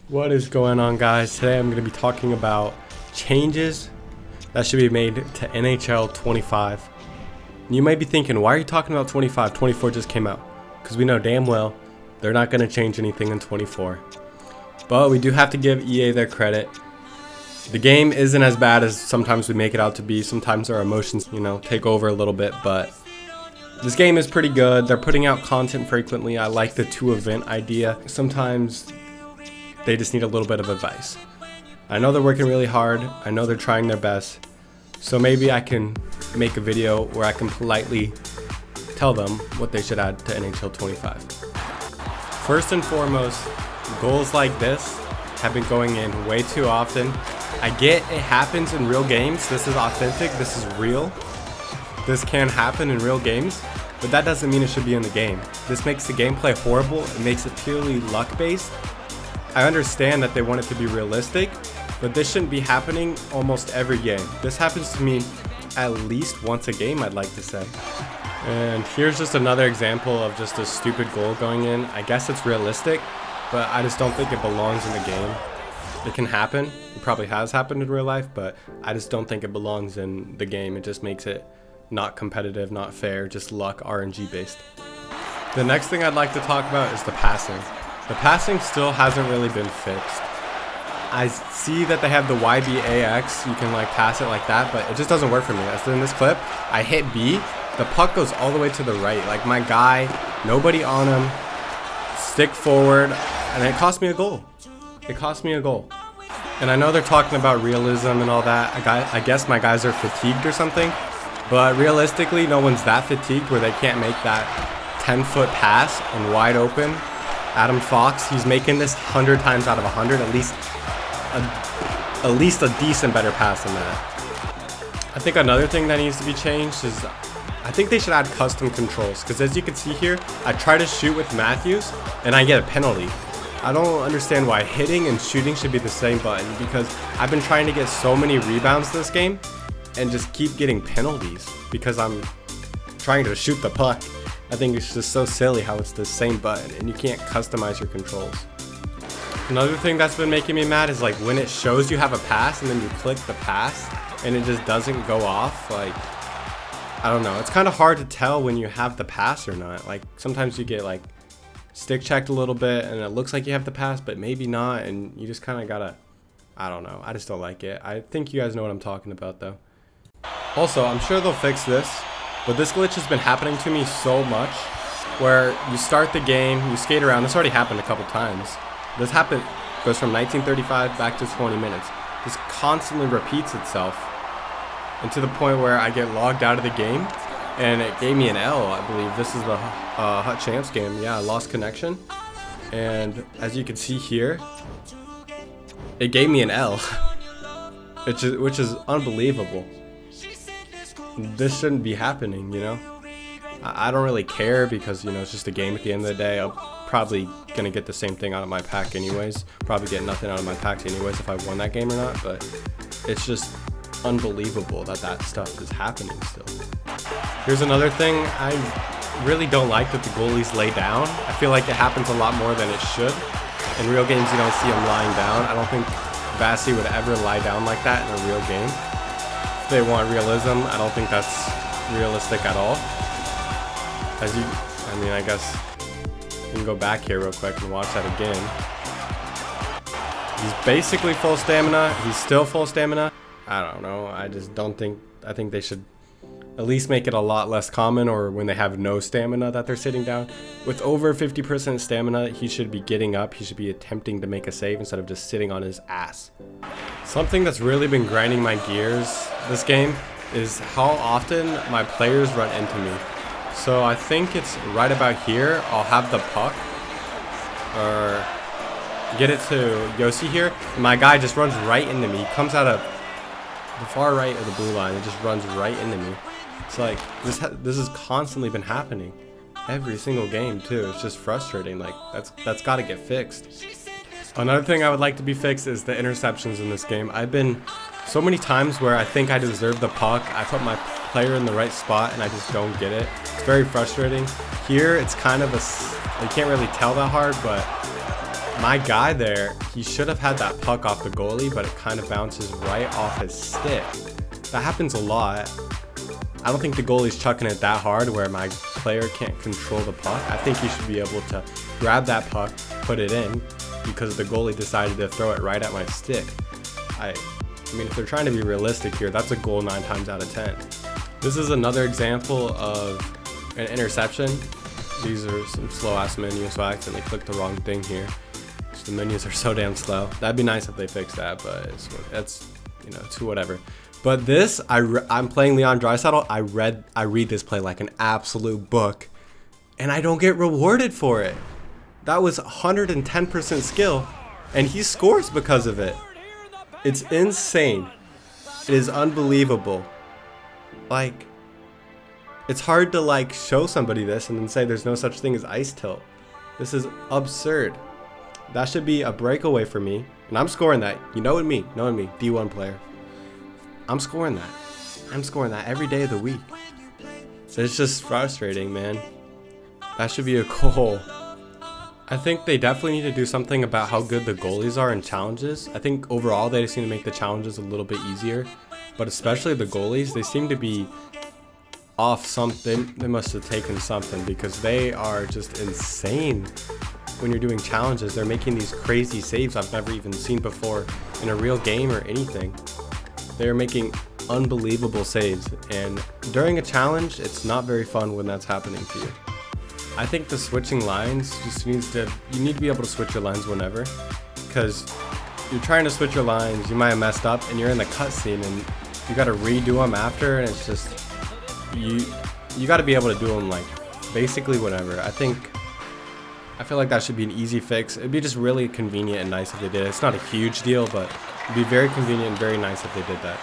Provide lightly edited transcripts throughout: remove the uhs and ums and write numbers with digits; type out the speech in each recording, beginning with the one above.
What is going on, guys? Today I'm going to be talking about changes that should be made to NHL 25. You might be thinking, why are you talking about 25? 24 just came out. Because we know damn well they're not going to change anything in 24. But we do have to give EA their credit. The game isn't as bad as sometimes we make it out to be. Sometimes our emotions, take over a little bit. But this game is pretty good. They're putting out content frequently. I like the 2-event idea. Sometimes they just need a little bit of advice. I know they're working really hard. I know they're trying their best. So maybe I can make a video where I can politely tell them what they should add to NHL 25. First and foremost, goals like this have been going in way too often. I get it happens in real games. This is authentic. This is real. This can happen in real games, but that doesn't mean it should be in the game. This makes the gameplay horrible. It makes it purely luck-based. I understand that they want it to be realistic, but this shouldn't be happening almost every game. This happens to me at least once a game, I'd like to say. And here's just another example of just a stupid goal going in. I guess it's realistic, but I just don't think it belongs in the game. It can happen. It probably has happened in real life, but I just don't think it belongs in the game. It just makes it not competitive, not fair, just luck, RNG based. The next thing I'd like to talk about is the passing. The passing still hasn't really been fixed. I see that they have the YBAX, you can pass it like that, but it just doesn't work for me. As in this clip, I hit B, the puck goes all the way to the right. My guy, nobody on him, stick forward, and it cost me a goal. It cost me a goal. And I know they're talking about realism and all that. I guess my guys are fatigued or something, but realistically, no one's that fatigued where they can't make that 10-foot pass and wide open. Adam Fox, he's making this 100 times out of 100, at least a decent better pass than that. I think another thing that needs to be changed is I think they should add custom controls, because as you can see here, I try to shoot with Matthews and I get a penalty. I don't understand why hitting and shooting should be the same button, because I've been trying to get so many rebounds this game and just keep getting penalties because I'm trying to shoot the puck. I think it's just so silly how it's the same button and you can't customize your controls. Another thing that's been making me mad is when it shows you have a pass and then you click the pass and it just doesn't go off. I don't know. It's kind of hard to tell when you have the pass or not. Sometimes you get stick checked a little bit and it looks like you have the pass, but maybe not, and you just kind of gotta, I don't know. I just don't like it. I think you guys know what I'm talking about though. Also, I'm sure they'll fix this. But this glitch has been happening to me so much, where you start the game, you skate around. This already happened a couple times. This goes from 1935 back to 20 minutes. This constantly repeats itself, and to the point where I get logged out of the game, and it gave me an L, I believe. This is the Hut Champs game. Yeah, I lost connection, and as you can see here, it gave me an L, which is unbelievable. This shouldn't be happening, I don't really care because, it's just a game at the end of the day. I'm probably going to get the same thing out of my pack anyways. Probably get nothing out of my packs anyways if I won that game or not, but it's just unbelievable that stuff is happening still. Here's another thing. I really don't like that the goalies lay down. I feel like it happens a lot more than it should. In real games, you don't see them lying down. I don't think Vasi would ever lie down like that in a real game. If they want realism, I don't think that's realistic at all. I guess you can go back here real quick and watch that again. He's basically full stamina. He's still full stamina. I don't know. I think they should at least make it a lot less common, or when they have no stamina that they're sitting down. With over 50% stamina, he should be getting up. He should be attempting to make a save instead of just sitting on his ass. Something that's really been grinding my gears this game is how often my players run into me. So I think it's right about here. I'll have the puck or get it to Yossi here. My guy just runs right into me. He comes out of the far right of the blue line and just runs right into me. It's this has constantly been happening every single game too. It's just frustrating. That's got to get fixed. Another thing I would like to be fixed is the interceptions in this game. I've been so many times where I think I deserve the puck. I put my player in the right spot and I just don't get it. It's very frustrating. Here it's kind of you can't really tell that hard, but My guy there, he should have had that puck off the goalie, but it kind of bounces right off his stick. That happens a lot. I don't think the goalie's chucking it that hard where my player can't control the puck. I think he should be able to grab that puck, put it in, because the goalie decided to throw it right at my stick. I mean, if they're trying to be realistic here, that's a goal 9 times out of 10. This is another example of an interception. These are some slow-ass menus, so I accidentally clicked the wrong thing here. The menus are so damn slow. That'd be nice if they fixed that, but it's you know, it's whatever. But this, I'm playing Leon Draisaitl. I read this play like an absolute book, and I don't get rewarded for it. That was 110% skill, and he scores because of it. It's insane. It is unbelievable. Like, it's hard to like show somebody this and then say there's no such thing as ice tilt. This is absurd. That should be a breakaway for me, and I'm scoring that. You know me, D1 player. I'm scoring that. I'm scoring that every day of the week. It's just frustrating, man. That should be a goal. I think they definitely need to do something about how good the goalies are in challenges. I think overall they just need to make the challenges a little bit easier, but especially the goalies, they seem to be off something. They must have taken something because they are just insane. When you're doing challenges, they're making these crazy saves I've never even seen before in a real game or anything. They're making unbelievable saves, and during a challenge, it's not very fun when that's happening to you. I think the switching lines just you need to be able to switch your lines whenever, because you're trying to switch your lines, you might have messed up, and you're in the cutscene, and you got to redo them after, and it's just, you got to be able to do them like basically whenever. I feel like that should be an easy fix. It'd be just really convenient and nice if they did it. It's not a huge deal, but it'd be very convenient and very nice if they did that.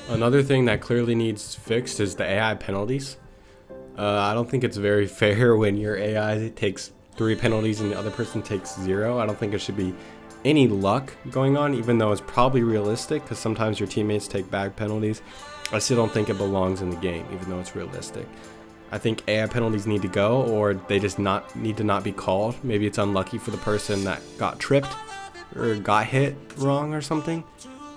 Another thing that clearly needs fixed is the AI penalties. I don't think it's very fair when your AI takes 3 penalties and the other person takes 0. I don't think it should be any luck going on, even though it's probably realistic, because sometimes your teammates take bad penalties. I still don't think it belongs in the game, even though it's realistic. I think AI penalties need to go, or they just need to not be called. Maybe it's unlucky for the person that got tripped or got hit wrong or something.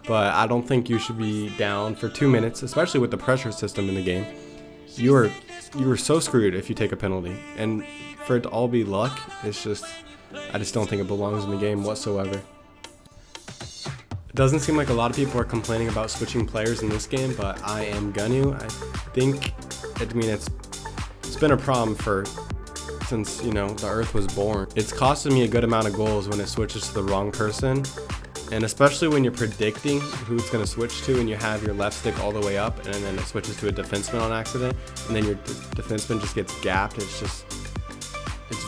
But I don't think you should be down for 2 minutes, especially with the pressure system in the game. You are so screwed if you take a penalty. And for it to all be luck, I just don't think it belongs in the game whatsoever. It doesn't seem like a lot of people are complaining about switching players in this game, but I am gonna. It's been a problem since, you know, the earth was born. It's costed me a good amount of goals when it switches to the wrong person, and especially when you're predicting who it's going to switch to and you have your left stick all the way up and then it switches to a defenseman on accident and then your defenseman just gets gapped. It's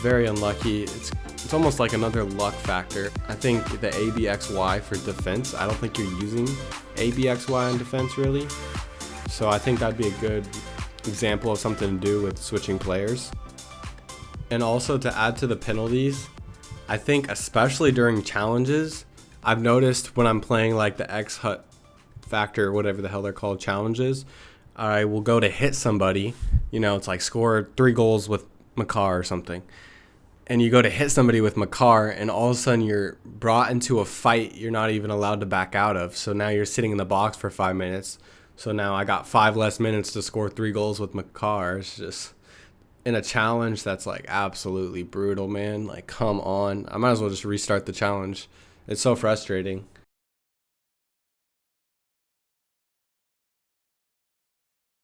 very unlucky. It's almost like another luck factor. I think the ABXY for defense, I don't think you're using ABXY in defense really, so I think that'd be a good example of something to do with switching players. And also to add to the penalties, I think especially during challenges, I've noticed when I'm playing like the X-Hut factor or whatever the hell they're called challenges, I will go to hit somebody, you know, it's like score 3 goals with Makar or something, and you go to hit somebody with Makar and all of a sudden you're brought into a fight you're not even allowed to back out of, so now you're sitting in the box for 5 minutes. So now I got 5 less minutes to score 3 goals with Makar. It's just in a challenge that's like absolutely brutal, man. Like, come on. I might as well just restart the challenge. It's so frustrating.